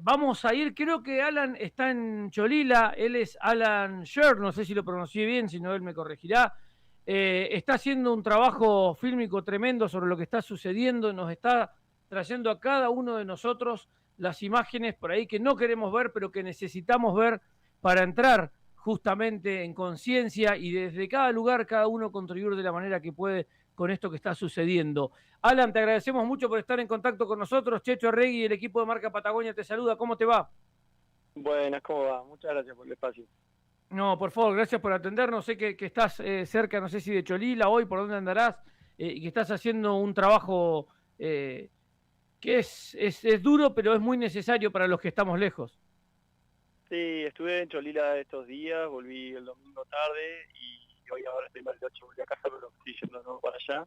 Vamos a ir, creo que Alan está en Cholila, él es Alan Sher, no sé si lo pronuncié bien, si no él me corregirá. Está haciendo un trabajo fílmico tremendo sobre lo que está sucediendo, nos está trayendo a cada uno de nosotros las imágenes por ahí que no queremos ver, pero que necesitamos ver para entrar justamente en conciencia y desde cada lugar cada uno contribuir de la manera que puede con esto que está sucediendo. Alan, te agradecemos mucho por estar en contacto con nosotros. Checho Arregui y el equipo de Marca Patagonia te saluda. ¿Cómo te va? Buenas, ¿cómo va? Muchas gracias por el espacio. No, por favor, gracias por atendernos. Sé que estás cerca, no sé si de Cholila hoy, por dónde andarás, y que estás haciendo un trabajo que es duro, pero es muy necesario para los que estamos lejos. Sí, estuve en Cholila estos días, volví el domingo tarde y hoy ahora estoy en Bariloche, volví a casa, pero estoy yendo de nuevo para allá.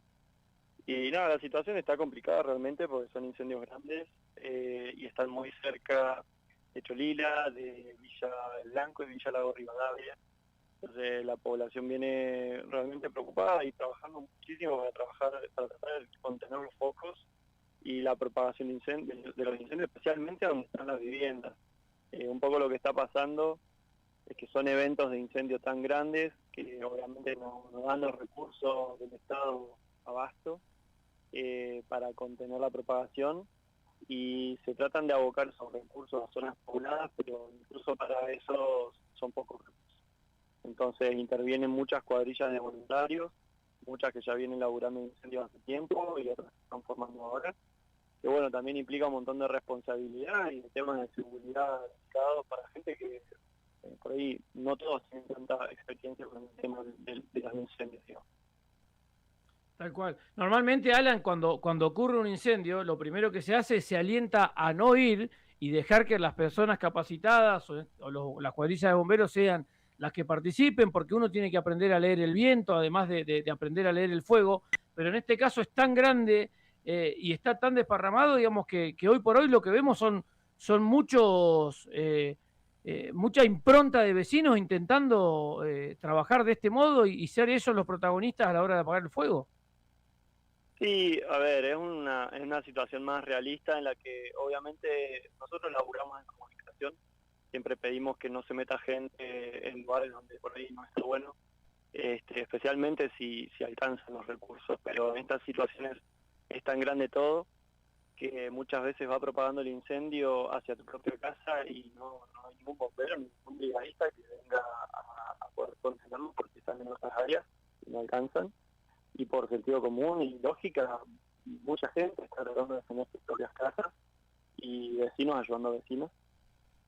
Y nada, la situación está complicada realmente porque son incendios grandes y están muy cerca de Cholila, de Villa El Blanco y Villa Lago Rivadavia. Entonces la población viene realmente preocupada y trabajando muchísimo para tratar de contener los focos y la propagación de los incendios, especialmente donde están las viviendas. Un poco lo que está pasando es que son eventos de incendio tan grandes que obviamente no dan los recursos del Estado abasto para contener la propagación y se tratan de abocar esos recursos a zonas pobladas, pero incluso para eso son pocos recursos. Entonces intervienen muchas cuadrillas de voluntarios, muchas que ya vienen laburando en incendios hace tiempo y otras que se están formando ahora, que bueno, también implica un montón de responsabilidad y de temas de seguridad delicados para gente que por ahí no todos tienen tanta experiencia con el tema de los incendios, digamos. Tal cual. Normalmente, Alan, cuando ocurre un incendio, lo primero que se hace es se alienta a no ir y dejar que las personas capacitadas las cuadrillas de bomberos sean las que participen, porque uno tiene que aprender a leer el viento, además de aprender a leer el fuego. Pero en este caso es tan grande y está tan desparramado, digamos, que hoy por hoy lo que vemos son muchos, mucha impronta de vecinos intentando trabajar de este modo y ser ellos los protagonistas a la hora de apagar el fuego. Sí, a ver, es una situación más realista en la que obviamente nosotros laburamos en comunicación, siempre pedimos que no se meta gente en lugares donde por ahí no está bueno, especialmente si alcanzan los recursos, pero en estas situaciones es tan grande todo que muchas veces va propagando el incendio hacia tu propia casa y no hay ningún bombero, ningún brigadista que venga a poder contenerlo porque están en otras áreas y no alcanzan. Y por sentido común y lógica, mucha gente está tratando de defender sus propias casas y vecinos ayudando a vecinos.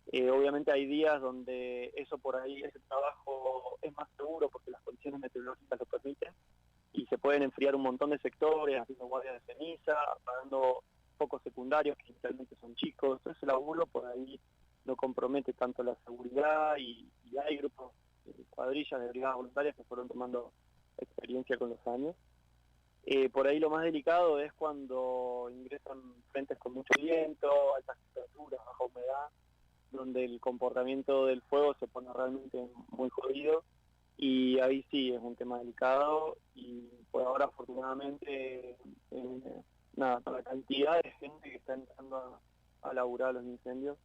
Obviamente hay días donde eso por ahí, ese trabajo es más seguro porque las condiciones meteorológicas lo permiten y se pueden enfriar un montón de sectores, haciendo guardias de ceniza, apagando focos secundarios que inicialmente son chicos. Entonces el laburo por ahí no compromete tanto la seguridad y hay grupos, cuadrillas de brigadas voluntarias que fueron tomando experiencia con los años. Por ahí lo más delicado es cuando ingresan frentes con mucho viento, altas temperaturas, baja humedad, donde el comportamiento del fuego se pone realmente muy jodido y ahí sí es un tema delicado y por ahora afortunadamente nada, con la cantidad de gente que está entrando a laburar los incendios,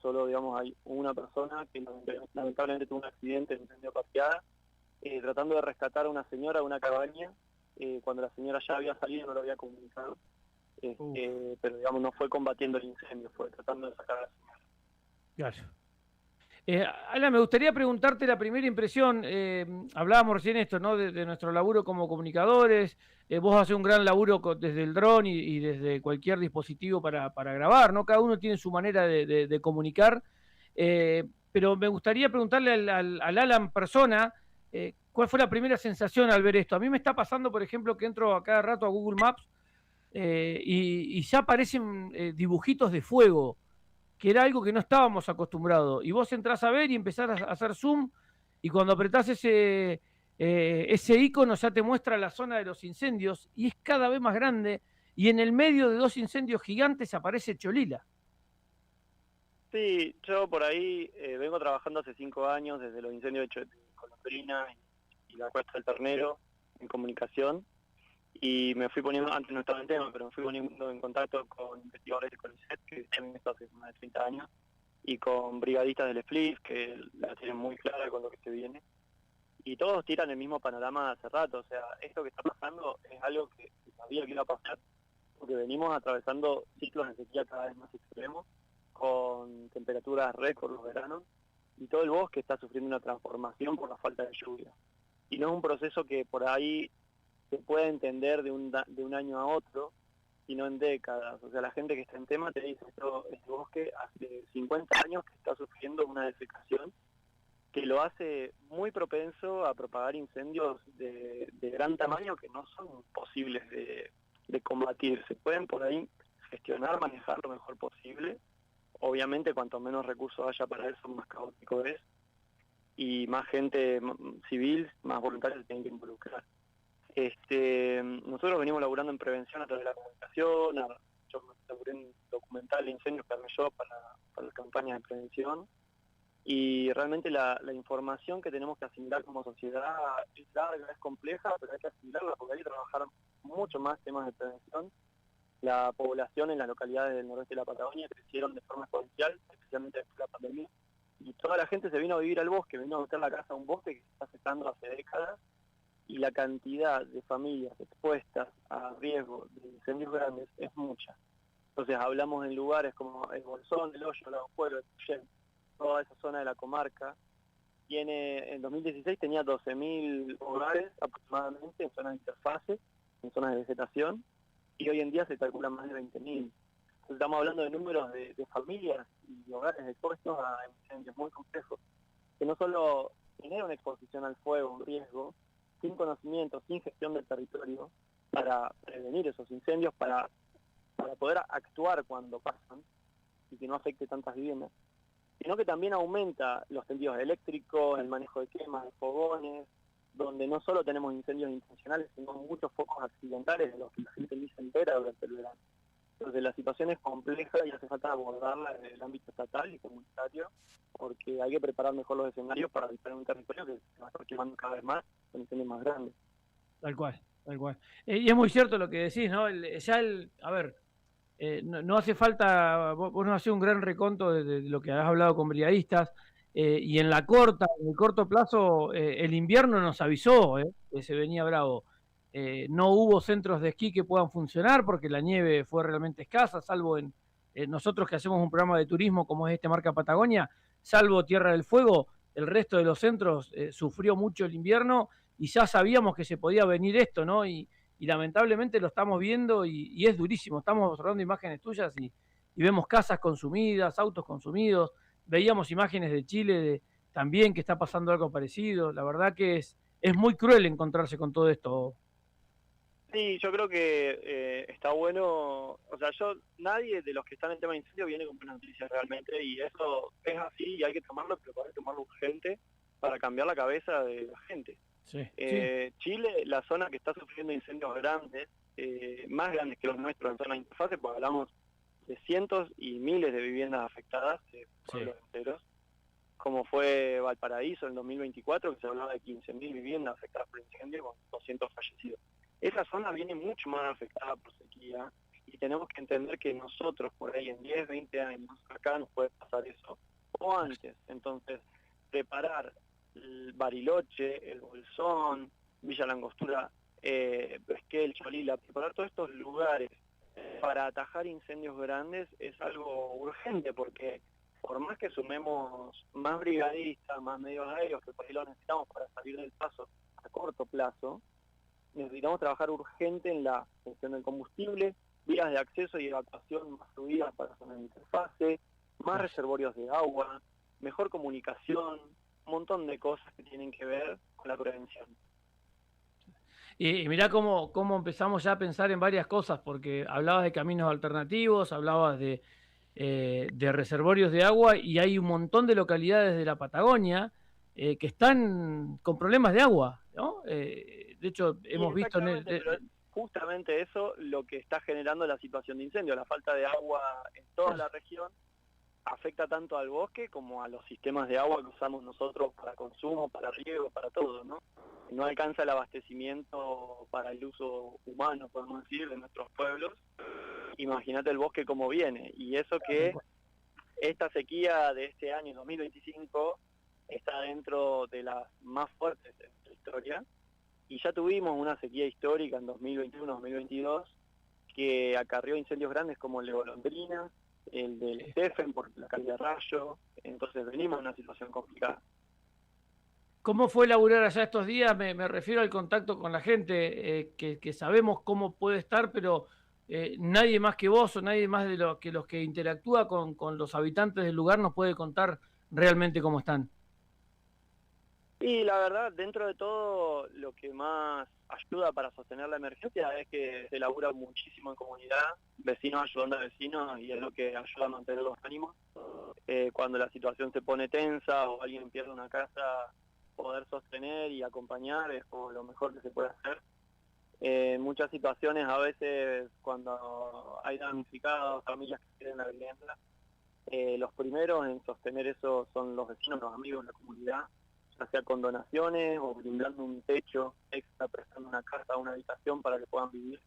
solo digamos hay una persona que lamentablemente tuvo un accidente en incendio parcial, tratando de rescatar a una señora de una cabaña, cuando la señora ya había salido no lo había comunicado, pero digamos no fue combatiendo el incendio, fue tratando de sacar a la señora. Claro. Alan, me gustaría preguntarte la primera impresión. Hablábamos recién esto, ¿no? De nuestro laburo como comunicadores. Vos haces un gran laburo desde el dron y desde cualquier dispositivo para grabar, ¿no? Cada uno tiene su manera de comunicar. Pero me gustaría preguntarle al Alan persona, ¿cuál fue la primera sensación al ver esto? A mí me está pasando, por ejemplo, que entro a cada rato a Google Maps y ya aparecen dibujitos de fuego que era algo que no estábamos acostumbrados. Y vos entrás a ver y empezás a hacer zoom, y cuando apretás ese icono ya te muestra la zona de los incendios, y es cada vez más grande, y en el medio de dos incendios gigantes aparece Cholila. Sí, yo por ahí vengo trabajando hace 5 años desde los incendios de Golondrina y la Cuesta del Ternero en comunicación. y me fui poniendo, antes no estaba en tema, pero me fui poniendo en contacto con investigadores de CONICET, que tienen esto hace más de 30 años, y con brigadistas del SPLIF, que la tienen muy clara con lo que se viene. Y todos tiran el mismo panorama hace rato, o sea, esto que está pasando es algo que sabía que iba a pasar, porque venimos atravesando ciclos de sequía cada vez más extremos, con temperaturas récord los veranos, y todo el bosque está sufriendo una transformación por la falta de lluvia. Y no es un proceso que por ahí se puede entender de un año a otro, sino en décadas. O sea, la gente que está en tema te dice, este bosque hace 50 años que está sufriendo una desecación que lo hace muy propenso a propagar incendios de gran tamaño que no son posibles de combatir. Se pueden por ahí gestionar, manejar lo mejor posible. Obviamente, cuanto menos recursos haya para eso, más caótico es. Y más gente civil, más voluntarios se tienen que involucrar. Nosotros venimos laburando en prevención a través de la comunicación. Yo laburé en documental de incendios que armé yo para las campañas de prevención. Y realmente la información que tenemos que asimilar como sociedad es larga, es compleja, pero hay que asimilarla porque hay que trabajar mucho más temas de prevención. La población en las localidades del noroeste de la Patagonia crecieron de forma exponencial, especialmente después de la pandemia, y toda la gente se vino a vivir al bosque, vino a meter la casa a un bosque que se está secando hace décadas, y la cantidad de familias expuestas a riesgo de incendios grandes es mucha. Entonces hablamos en lugares como el Bolsón, el Hoyo, Lago Pueblo, el Puyén, toda esa zona de la comarca. En 2016 tenía 12.000 hogares aproximadamente en zonas de interfase, en zonas de vegetación, y hoy en día se calculan más de 20.000. Estamos hablando de números de familias y hogares expuestos a incendios muy complejos, que no solo genera una exposición al fuego, un riesgo, sin conocimiento, sin gestión del territorio, para prevenir esos incendios, para poder actuar cuando pasan y que no afecte tantas viviendas, sino que también aumenta los tendidos eléctricos, el manejo de quemas, de fogones, donde no solo tenemos incendios intencionales, sino muchos focos accidentales de los que la gente ni se entera durante el verano. Entonces la situación es compleja y hace falta abordarla en el ámbito estatal y comunitario, porque hay que preparar mejor los escenarios para evitar un territorio que se va a estar quemando cada vez más con incendios más grandes. Tal cual, tal cual. Y es muy cierto lo que decís, ¿no? A ver, no hace falta, vos no hacés un gran reconto de lo que has hablado con brigadistas, y en el corto plazo, el invierno nos avisó, que se venía bravo. No hubo centros de esquí que puedan funcionar porque la nieve fue realmente escasa, salvo en nosotros que hacemos un programa de turismo como es este Marca Patagonia, salvo Tierra del Fuego, el resto de los centros sufrió mucho el invierno y ya sabíamos que se podía venir esto, ¿no? Y lamentablemente lo estamos viendo y es durísimo. Estamos observando imágenes tuyas y vemos casas consumidas, autos consumidos. Veíamos imágenes de Chile también que está pasando algo parecido. La verdad que es muy cruel encontrarse con todo esto. Sí, yo creo que está bueno, o sea, nadie de los que están en el tema de incendio viene con buenas noticias realmente, y eso es así y hay que tomarlo, pero hay que tomarlo urgente para cambiar la cabeza de la gente. Sí, sí. Chile, la zona que está sufriendo incendios grandes, más grandes que los nuestros en zona de interfase, pues hablamos de cientos y miles de viviendas afectadas, pueblos enteros, como fue Valparaíso en 2024, que se hablaba de 15.000 viviendas afectadas por incendio con 200 fallecidos. Esa zona viene mucho más afectada por sequía y tenemos que entender que nosotros por ahí en 10, 20 años acá nos puede pasar eso, o antes. Entonces, preparar el Bariloche, el Bolsón, Villa Langostura, Esquel, Cholila, preparar todos estos lugares para atajar incendios grandes es algo urgente, porque por más que sumemos más brigadistas, más medios aéreos, que por ahí lo necesitamos para salir del paso a corto plazo, necesitamos trabajar urgente en la gestión del combustible, vías de acceso y evacuación más fluidas para zonas de interfase, más reservorios de agua, mejor comunicación, un montón de cosas que tienen que ver con la prevención. Y mirá cómo empezamos ya a pensar en varias cosas, porque hablabas de caminos alternativos, hablabas de reservorios de agua, y hay un montón de localidades de la Patagonia que están con problemas de agua, ¿no? De hecho, hemos visto pero es justamente eso lo que está generando la situación de incendio, la falta de agua en toda la región, afecta tanto al bosque como a los sistemas de agua que usamos nosotros para consumo, para riego, para todo, ¿no? No alcanza el abastecimiento para el uso humano, podemos decir, de nuestros pueblos. Imagínate el bosque como viene. Y eso que esta sequía de este año 2025 está dentro de las más fuertes de nuestra historia. Y ya tuvimos una sequía histórica en 2021-2022 que acarrió incendios grandes como el de Golondrina, el del Stephen por la caída de rayo. Entonces venimos en una situación complicada. ¿Cómo fue laburar allá estos días? Me refiero al contacto con la gente, que sabemos cómo puede estar, pero nadie más que vos o nadie más de los que interactúa con los habitantes del lugar nos puede contar realmente cómo están. Y la verdad, dentro de todo, lo que más ayuda para sostener la emergencia es que se labura muchísimo en comunidad, vecinos ayudando a vecinos, y es lo que ayuda a mantener los ánimos. Cuando la situación se pone tensa o alguien pierde una casa, poder sostener y acompañar es como lo mejor que se puede hacer. En muchas situaciones, a veces, cuando hay damnificados, familias que quieren la vivienda, los primeros en sostener eso son los vecinos, los amigos, la comunidad, ya sea con donaciones o brindando un techo extra, prestando una casa o una habitación para que puedan vivir,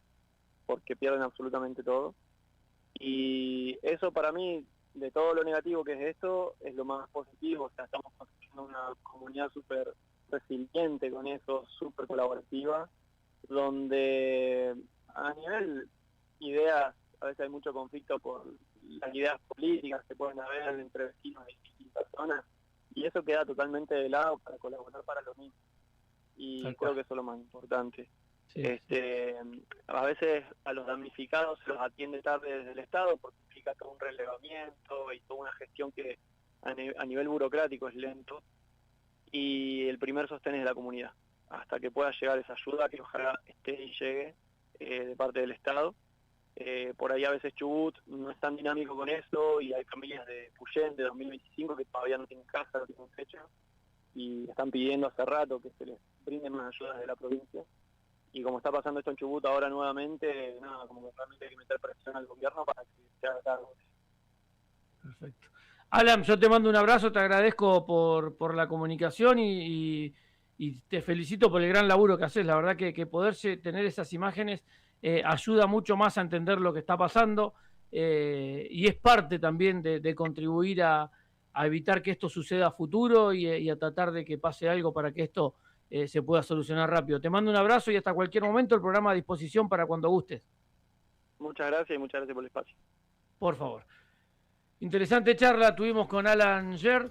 porque pierden absolutamente todo. Y eso para mí, de todo lo negativo que es esto, es lo más positivo. O sea, estamos construyendo una comunidad súper resiliente con eso, súper colaborativa, donde a nivel ideas, a veces hay mucho conflicto por las ideas políticas que pueden haber entre vecinos y personas, y eso queda totalmente de lado para colaborar para lo mismo. Y creo que eso es lo más importante. Sí. A veces a los damnificados se los atiende tarde desde el Estado porque implica todo un relevamiento y toda una gestión que a nivel burocrático es lento, y el primer sostén es de la comunidad, hasta que pueda llegar esa ayuda, que ojalá esté y llegue de parte del Estado. Por ahí a veces Chubut no es tan dinámico con eso, y hay familias de Puyén de 2025 que todavía no tienen casa, no tienen techo, y están pidiendo hace rato que se les brinden más ayudas de la provincia. Y como está pasando esto en Chubut ahora nuevamente, nada, como que realmente hay que meter presión al gobierno para que se haga cargo. Perfecto. Alan, yo te mando un abrazo, te agradezco por la comunicación y te felicito por el gran laburo que haces. La verdad que poderse tener esas imágenes ayuda mucho más a entender lo que está pasando, y es parte también de contribuir a evitar que esto suceda a futuro y a tratar de que pase algo para que esto se pueda solucionar rápido. Te mando un abrazo y hasta cualquier momento el programa a disposición para cuando gustes. Muchas gracias y muchas gracias por el espacio. Por favor. Interesante charla tuvimos con Alan Ger.